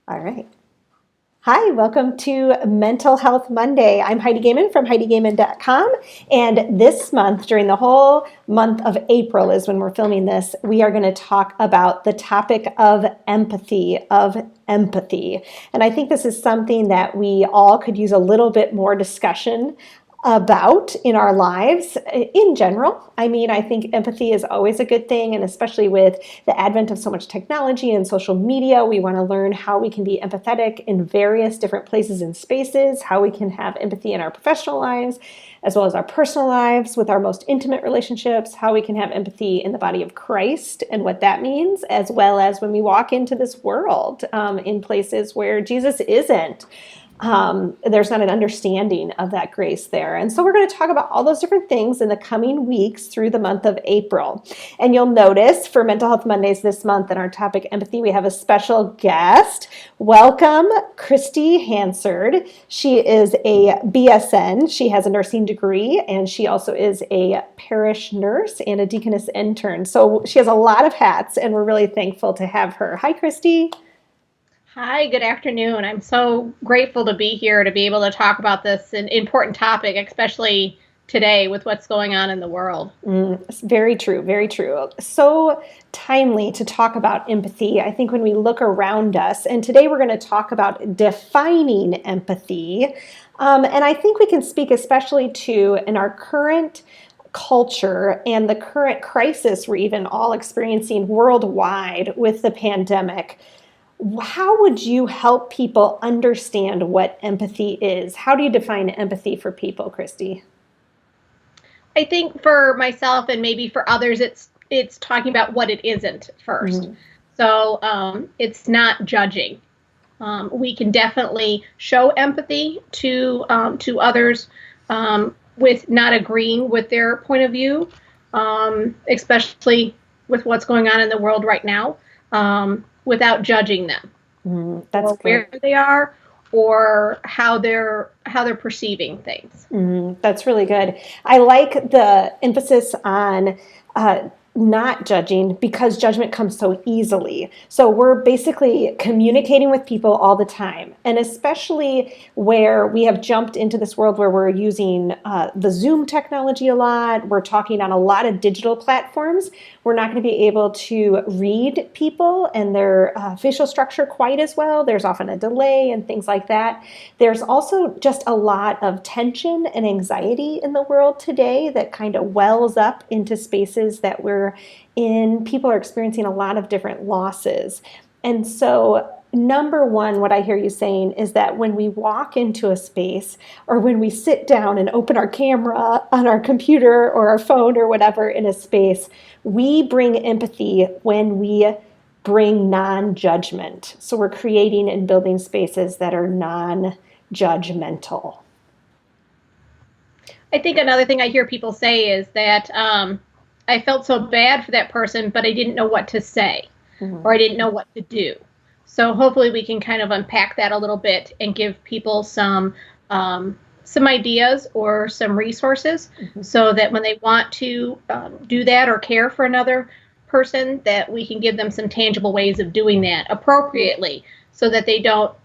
All right. Hi, welcome to Mental Health Monday. I'm Heidi Gaiman from HeidiGaiman.com. And this month, during the whole month of April, is when we're filming this, we are going to talk about the topic of empathy, And I think this is something that we all could use a little bit more discussion about in our lives in general. I mean, I think empathy is always a good thing, and especially with the advent of so much technology and social media, we want to learn how we can be empathetic in various different places and spaces, how we can have empathy in our professional lives, as well as our personal lives with our most intimate relationships, how we can have empathy in the body of Christ and what that means, as well as when we walk into this world in places where Jesus isn't. There's not an understanding of that grace there. And so we're going to talk about all those different things in the coming weeks through the month of April. And you'll notice for Mental Health Mondays this month and our topic empathy, we have a special guest. Welcome, Christy Hansard. She is a BSN. She has a nursing degree, and she also is a parish nurse and a deaconess intern. So she has a lot of hats, and we're really thankful to have her. Hi, Christy. Hi, good afternoon. I'm so grateful to be here to be able to talk about this important topic, especially today with what's going on in the world. Very true, very true. So timely to talk about empathy. I think when we look around us, and today we're going to talk about defining empathy. And I think we can speak especially to in our current culture and the current crisis we're even all experiencing worldwide with the pandemic. How would you help people understand what empathy is? How do you define empathy for people, Christy? I think for myself and maybe for others, it's talking about what it isn't first. So it's not judging. We can definitely show empathy to others with not agreeing with their point of view, especially with what's going on in the world right now. Without judging them, That's or good. where they are, or how they're perceiving things. That's really good. I like the emphasis on not judging because judgment comes so easily. So we're basically communicating with people all the time. And especially where we have jumped into this world where we're using the Zoom technology a lot, we're talking on a lot of digital platforms. We're not going to be able to read people and their facial structure quite as well. There's often a delay and things like that. There's also just a lot of tension and anxiety in the world today that kind of wells up into spaces that we're in. People are experiencing a lot of different losses. And so, number one, what I hear you saying is that when we walk into a space or when we sit down and open our camera on our computer or our phone or whatever in a space, we bring empathy when we bring non-judgment. So we're creating and building spaces that are non-judgmental. I think another thing I hear people say is that I felt so bad for that person, but I didn't know what to say, or I didn't know what to do. So hopefully we can kind of unpack that a little bit and give people some ideas or some resources so that when they want to do that or care for another person, that we can give them some tangible ways of doing that appropriately so that they don't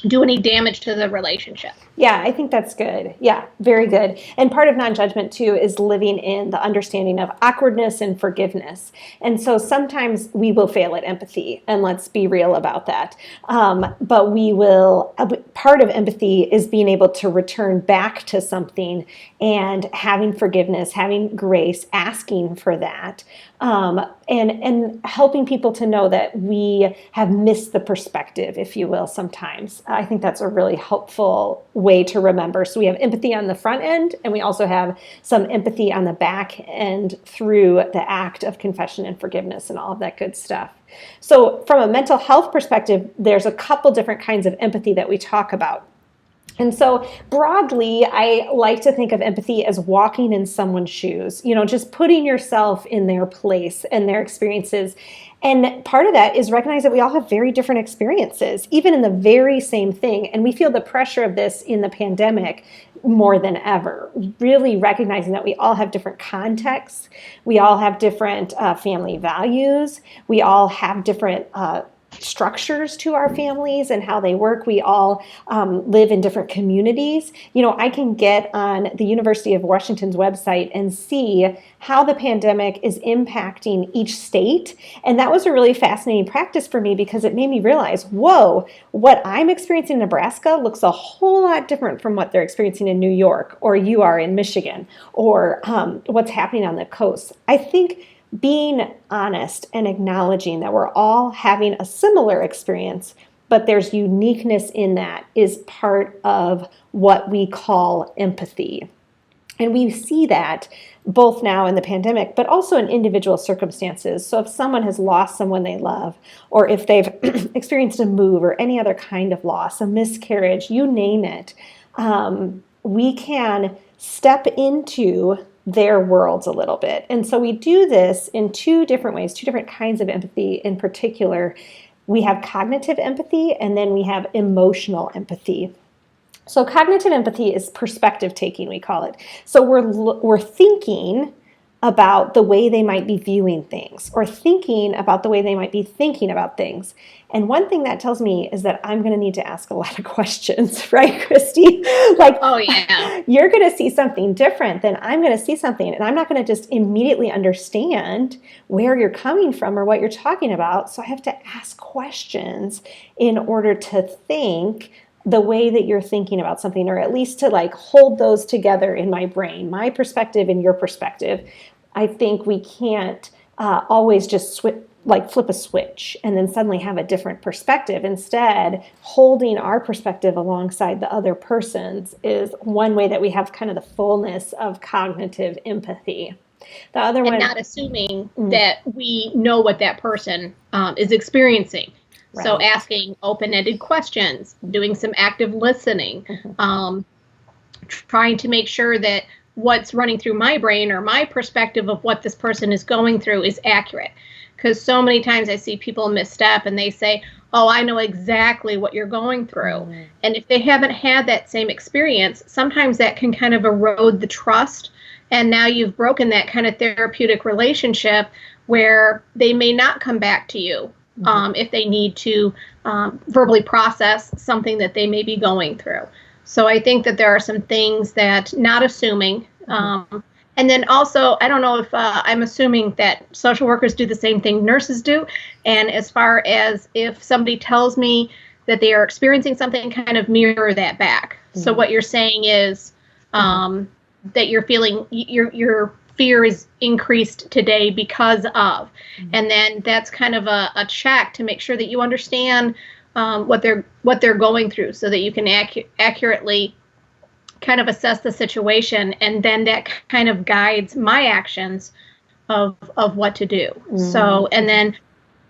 do any damage to the relationship. Yeah, I think that's good. Yeah, very good. And part of non-judgment too is living in the understanding of awkwardness and forgiveness. And so sometimes we will fail at empathy, and let's be real about that. But we will, part of empathy is being able to return back to something and having forgiveness, having grace, asking for that. And helping people to know that we have missed the perspective, if you will, sometimes. I think that's a really helpful way to remember. So we have empathy on the front end, and we also have some empathy on the back end through the act of confession and forgiveness and all of that good stuff. So from a mental health perspective, there's a couple different kinds of empathy that we talk about. And so broadly, I like to think of empathy as walking in someone's shoes, just putting yourself in their place and their experiences. And part of that is recognize that we all have very different experiences, even in the very same thing. And we feel the pressure of this in the pandemic more than ever, really recognizing that we all have different contexts. We all have different family values. We all have different structures to our families and how they work. We all live in different communities. I can get on the University of Washington's website and see how the pandemic is impacting each state. And that was a really fascinating practice for me because it made me realize, whoa, what I'm experiencing in Nebraska looks a whole lot different from what they're experiencing in New York, or you are in Michigan, or what's happening on the coast. I think being honest and acknowledging that we're all having a similar experience, but there's uniqueness in that, is part of what we call empathy. And we see that both now in the pandemic, but also in individual circumstances. So if someone has lost someone they love, or if they've experienced a move or any other kind of loss, a miscarriage, you name it, we can step into their worlds a little bit. And so we do this in two different ways, two different kinds of empathy in particular. We have cognitive empathy, and then we have emotional empathy. So cognitive empathy is perspective taking, we call it. So we're thinking about the way they might be viewing things, or thinking about the way they might be thinking about things. And one thing that tells me is that I'm going to need to ask a lot of questions, right, Christy? Like, oh yeah, you're going to see something different than I'm going to see something, and I'm not going to just immediately understand where you're coming from or what you're talking about. So I have to ask questions in order to think the way that you're thinking about something, or at least to like hold those together in my brain, my perspective and your perspective. I think we can't always just flip a switch and then suddenly have a different perspective. Instead, holding our perspective alongside the other person's is one way that we have kind of the fullness of cognitive empathy. The other one, and not assuming that we know what that person is experiencing. Right. So asking open-ended questions, doing some active listening, trying to make sure that what's running through my brain or my perspective of what this person is going through is accurate. Because so many times I see people misstep and they say, oh, I know exactly what you're going through. And if they haven't had that same experience, sometimes that can kind of erode the trust. And now you've broken that kind of therapeutic relationship where they may not come back to you if they need to verbally process something that they may be going through. So I think that there are some things that not assuming. And then also, I don't know if I'm assuming that social workers do the same thing nurses do. And as far as if somebody tells me that they are experiencing something, kind of mirror that back. So what you're saying is that you're feeling your fear is increased today because of, and then that's kind of a check to make sure that you understand what they're going through, so that you can accurately kind of assess the situation, and then that kind of guides my actions of what to do. So, and then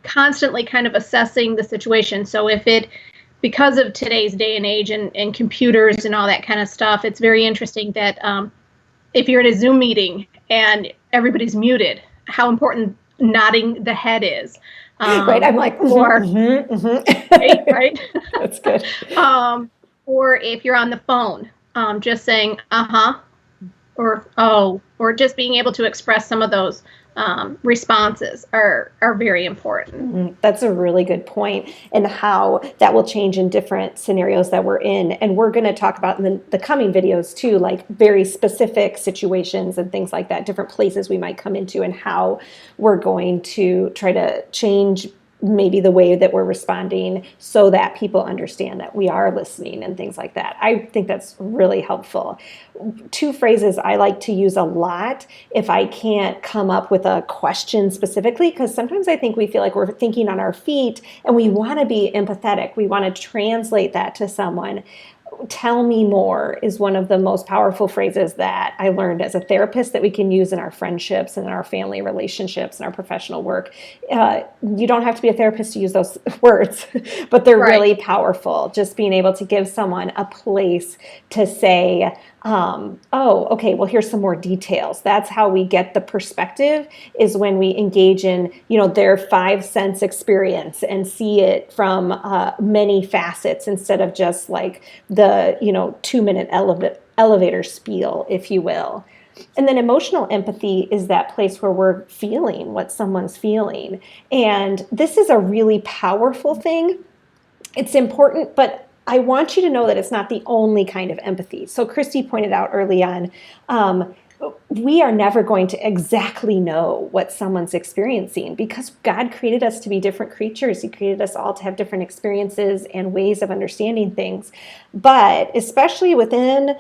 constantly kind of assessing the situation. So if because of today's day and age and computers and all that kind of stuff, it's very interesting that if you're in a Zoom meeting and everybody's muted, how important nodding the head is. Right, I'm like, right? That's good. Or if you're on the phone, just saying, or oh, or just being able to express some of those responses are very important. That's a really good point, and how that will change in different scenarios that we're in. And we're going to talk about in the coming videos too, like very specific situations and things like that, different places we might come into, and how we're going to try to change maybe the way that we're responding so that people understand that we are listening and things like that. I think that's really helpful. Two phrases I like to use a lot if I can't come up with a question specifically, because sometimes I think we feel like we're thinking on our feet and we want to be empathetic. We want to translate that to someone. Tell me more is one of the most powerful phrases that I learned as a therapist that we can use in our friendships and in our family relationships and our professional work. You don't have to be a therapist to use those words, but they're really powerful. Just being able to give someone a place to say, oh, okay, well, here's some more details. That's how we get the perspective, is when we engage in, their 5 sense experience and see it from many facets instead of just like the, 2-minute elevator spiel, if you will. And then emotional empathy is that place where we're feeling what someone's feeling. And this is a really powerful thing. It's important, but I want you to know that it's not the only kind of empathy. So Christy pointed out early on, we are never going to exactly know what someone's experiencing because God created us to be different creatures. He created us all to have different experiences and ways of understanding things. But especially within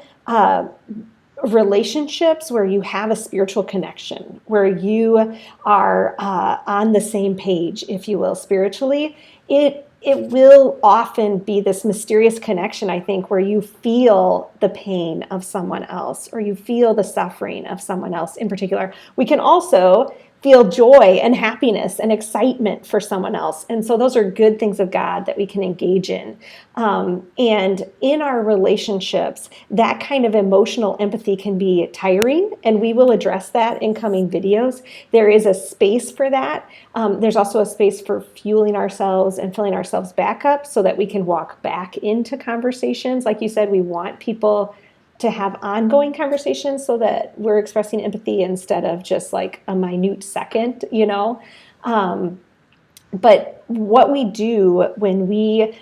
relationships where you have a spiritual connection, where you are on the same page, if you will, spiritually, it will often be this mysterious connection, I think, where you feel the pain of someone else or you feel the suffering of someone else in particular. We can also feel joy and happiness and excitement for someone else. And so those are good things of God that we can engage in. And in our relationships, that kind of emotional empathy can be tiring, and we will address that in coming videos. There is a space for that. There's also a space for fueling ourselves and filling ourselves back up so that we can walk back into conversations. Like you said, we want people to have ongoing conversations so that we're expressing empathy instead of just like a minute second, you know. But what we do when we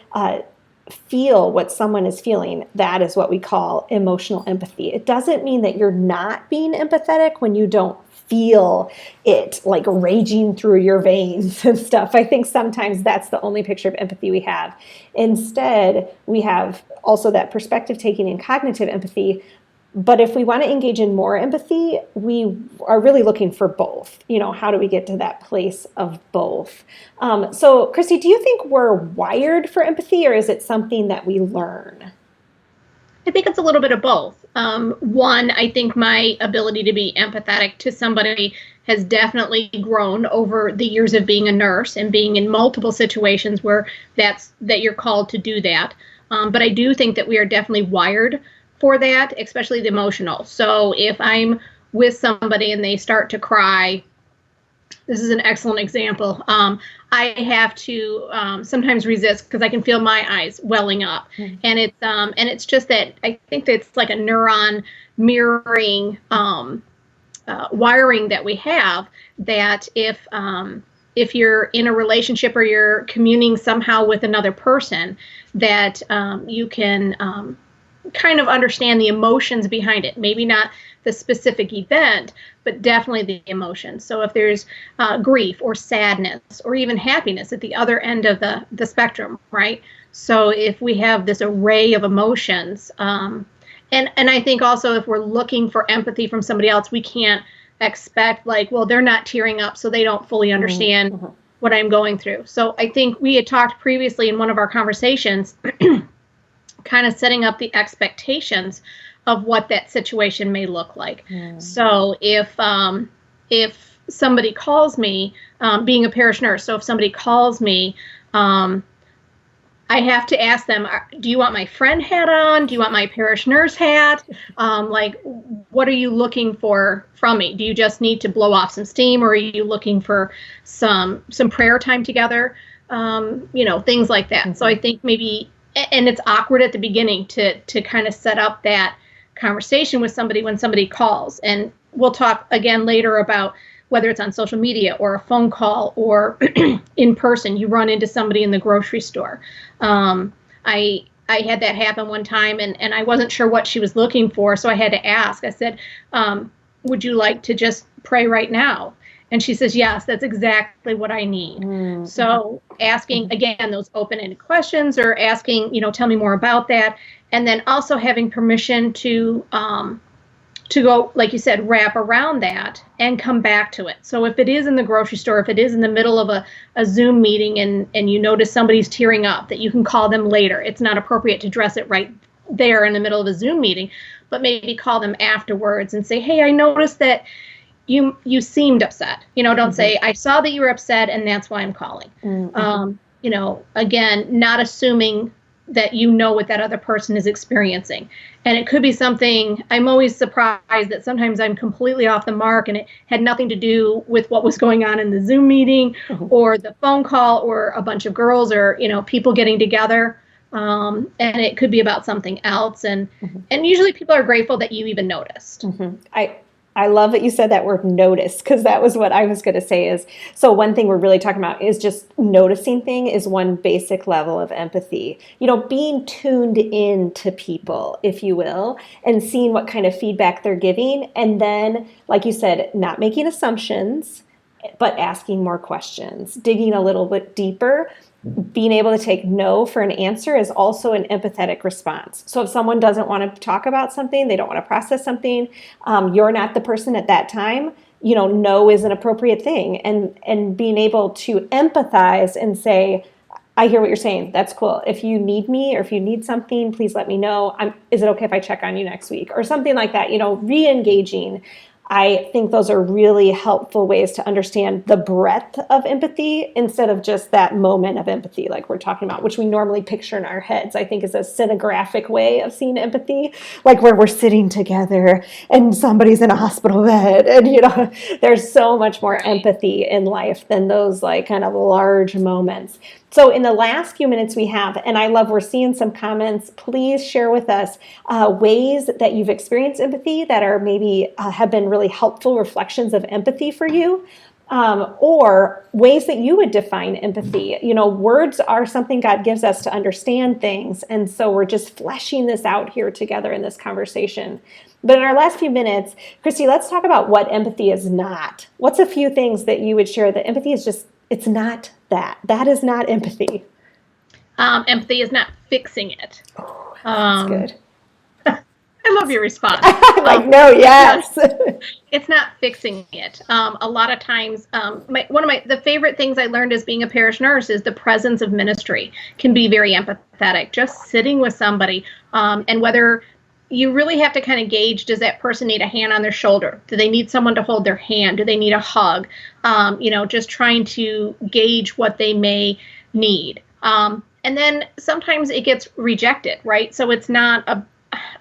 feel what someone is feeling, that is what we call emotional empathy. It doesn't mean that you're not being empathetic when you don't feel it like raging through your veins and stuff. I think sometimes that's the only picture of empathy we have. Instead, we have also that perspective taking and cognitive empathy. But if we want to engage in more empathy, we are really looking for both. You know, how do we get to that place of both? So, Christy, do you think we're wired for empathy, or is it something that we learn? I think it's a little bit of both. One, I think my ability to be empathetic to somebody has definitely grown over the years of being a nurse and being in multiple situations where that you're called to do that. But I do think that we are definitely wired for that, especially the emotional. So if I'm with somebody and they start to cry, this is an excellent example. I have to sometimes resist because I can feel my eyes welling up, and it's just that I think that it's like a neuron mirroring wiring that we have. That if you're in a relationship or you're communing somehow with another person, that you can kind of understand the emotions behind it. Maybe not the specific event, but definitely the emotions. So if there's grief or sadness or even happiness at the other end of the spectrum, right? So if we have this array of emotions, and I think also if we're looking for empathy from somebody else, we can't expect like, well, they're not tearing up, so they don't fully understand what I'm going through. So I think we had talked previously in one of our conversations kind of setting up the expectations of what that situation may look like. So if somebody calls me, being a parish nurse, so if somebody calls me, I have to ask them, do you want my friend hat on? Do you want my parish nurse hat? Like, what are you looking for from me? Do you just need to blow off some steam, or are you looking for some prayer time together? Things like that. So I think maybe, and it's awkward at the beginning to kind of set up that conversation with somebody when somebody calls. And we'll talk again later about whether it's on social media or a phone call or in person, you run into somebody in the grocery store. I had that happen one time, and I wasn't sure what she was looking for, so I had to ask. I said, would you like to just pray right now? And she says, yes, that's exactly what I need. So asking, again, those open-ended questions, or asking, tell me more about that. And then also having permission to go, like you said, wrap around that and come back to it. So if it is in the grocery store, if it is in the middle of a Zoom meeting and you notice somebody's tearing up, that you can call them later. It's not appropriate to address it right there in the middle of a Zoom meeting, but maybe call them afterwards and say, hey, I noticed that you seemed upset. Don't say, I saw that you were upset and that's why I'm calling. Again, not assuming that what that other person is experiencing. And it could be something, I'm always surprised that sometimes I'm completely off the mark and it had nothing to do with what was going on in the Zoom meeting or the phone call or a bunch of girls or, people getting together. And it could be about something else. And usually people are grateful that you even noticed. I love that you said that word notice, because that was what I was going to say is, so one thing we're really talking about is just noticing thing is one basic level of empathy. Being tuned in to people, if you will, and seeing what kind of feedback they're giving. And then, like you said, not making assumptions, but asking more questions, digging a little bit deeper. Being able to take no for an answer is also an empathetic response. So if someone doesn't want to talk about something, they don't want to process something, you're not the person at that time, no is an appropriate thing. And being able to empathize and say, I hear what you're saying. That's cool. If you need me or if you need something, please let me know. Is it okay if I check on you next week? Or something like that, re-engaging. I think those are really helpful ways to understand the breadth of empathy instead of just that moment of empathy like we're talking about, which we normally picture in our heads, I think is a cinematic way of seeing empathy, like where we're sitting together and somebody's in a hospital bed. And, there's so much more empathy in life than those like kind of large moments. So in the last few minutes we have, and I love we're seeing some comments, please share with us ways that you've experienced empathy that are maybe have been really helpful reflections of empathy for you, or ways that you would define empathy. Words are something God gives us to understand things, and so we're just fleshing this out here together in this conversation. But in our last few minutes, Christy, let's talk about what empathy is not. What's a few things that you would share that empathy is just, it's not that. That is not empathy. Empathy is not fixing it. Oh, that's good. I love your response. No, yes. It's not fixing it. A lot of times, one of the favorite things I learned as being a parish nurse is the presence of ministry can be very empathetic. Just sitting with somebody, and whether you really have to kind of gauge, does that person need a hand on their shoulder? Do they need someone to hold their hand? Do they need a hug? Just trying to gauge what they may need. And then sometimes it gets rejected, right? So it's not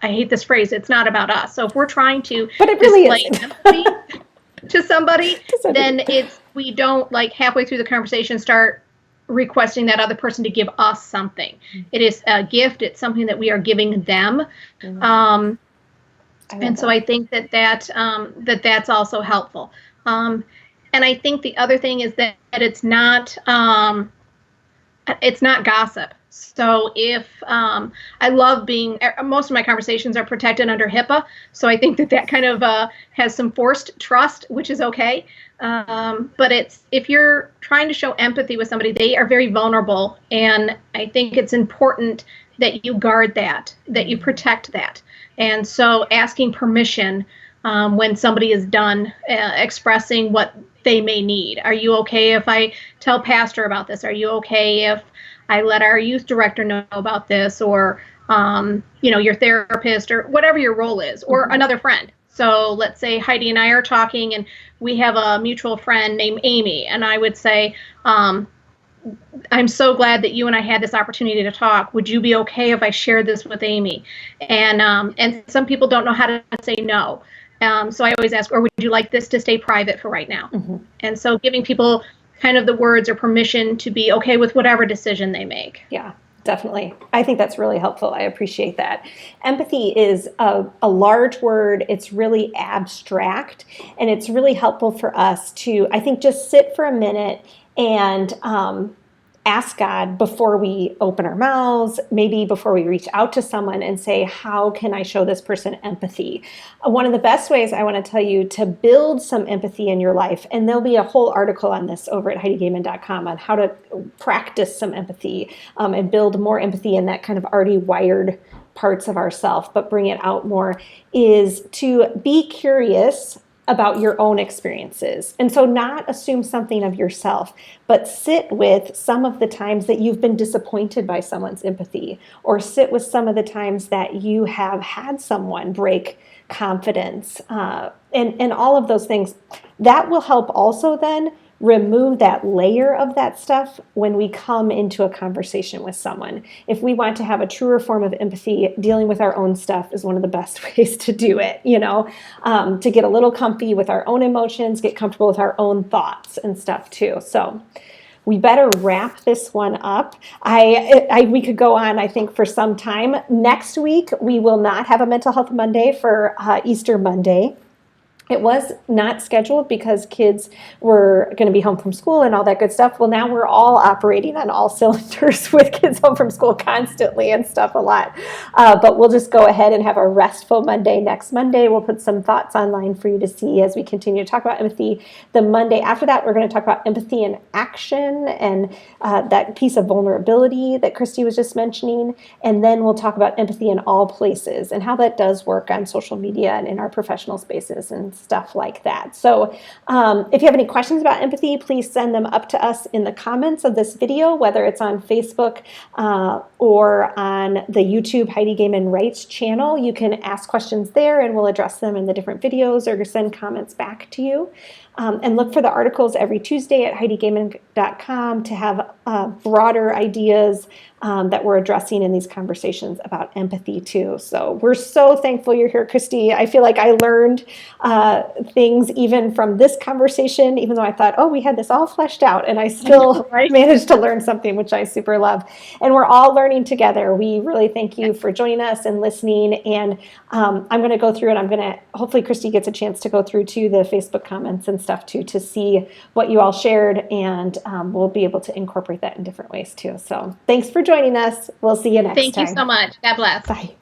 I hate this phrase, it's not about us. So if we're trying to display empathy to somebody, then we don't like halfway through the conversation start requesting that other person to give us something. It is a gift. It's something that we are giving them. And so I think that's also helpful. And I think the other thing is that it's not gossip. So if I love most of my conversations are protected under HIPAA. So I think that kind of has some forced trust, which is okay. But if you're trying to show empathy with somebody, they are very vulnerable. And I think it's important that you guard that you protect that. And so asking permission when somebody is done expressing what they may need. Are you okay if I tell pastor about this? Are you okay if I let our youth director know about this, or, your therapist, or whatever your role is, or another friend. So let's say Heidi and I are talking and we have a mutual friend named Amy. And I would say, I'm so glad that you and I had this opportunity to talk. Would you be okay if I shared this with Amy? And some people don't know how to say no. So I always ask, or would you like this to stay private for right now? Mm-hmm. And so giving people kind of the words or permission to be okay with whatever decision they make. Yeah, definitely. I think that's really helpful. I appreciate that. Empathy is a large word. It's really abstract, and it's really helpful for us to, I think, just sit for a minute and ask God before we open our mouths, maybe before we reach out to someone, and say, how can I show this person empathy? One of the best ways I want to tell you to build some empathy in your life, and there'll be a whole article on this over at HeidiGaiman.com on how to practice some empathy and build more empathy in that kind of already wired parts of ourself, but bring it out more, is to be curious about your own experiences. And so not assume something of yourself, but sit with some of the times that you've been disappointed by someone's empathy, or sit with some of the times that you have had someone break confidence, and all of those things. That will help also then remove that layer of that stuff when we come into a conversation with someone. If we want to have a truer form of empathy, dealing with our own stuff is one of the best ways to do it, to get a little comfy with our own emotions, get comfortable with our own thoughts and stuff too. So we better wrap this one up. We could go on, I think, for some time. Next week, we will not have a Mental Health Monday for Easter Monday. It was not scheduled because kids were going to be home from school and all that good stuff. Well, now we're all operating on all cylinders with kids home from school constantly and stuff a lot. But we'll just go ahead and have a restful Monday next Monday. We'll put some thoughts online for you to see as we continue to talk about empathy. The Monday after that, we're going to talk about empathy in action and that piece of vulnerability that Christy was just mentioning. And then we'll talk about empathy in all places and how that does work on social media and in our professional spaces and stuff like that. So if you have any questions about empathy, please send them up to us in the comments of this video, whether it's on Facebook or on the YouTube Heidi Gaiman Writes channel. You can ask questions there and we'll address them in the different videos or send comments back to you. And look for the articles every Tuesday at HeidiGaiman.com to have broader ideas that we're addressing in these conversations about empathy too. So we're so thankful you're here, Christy. I feel like I learned things even from this conversation, even though I thought, oh, we had this all fleshed out, and I still managed to learn something, which I super love. And we're all learning together. We really thank you for joining us and listening. And I'm going to go through and hopefully Christy gets a chance to go through to the Facebook comments and stuff too to see what you all shared, and we'll be able to incorporate that in different ways too. So thanks for joining us. We'll see you next time. Thank you so much. God bless. Bye.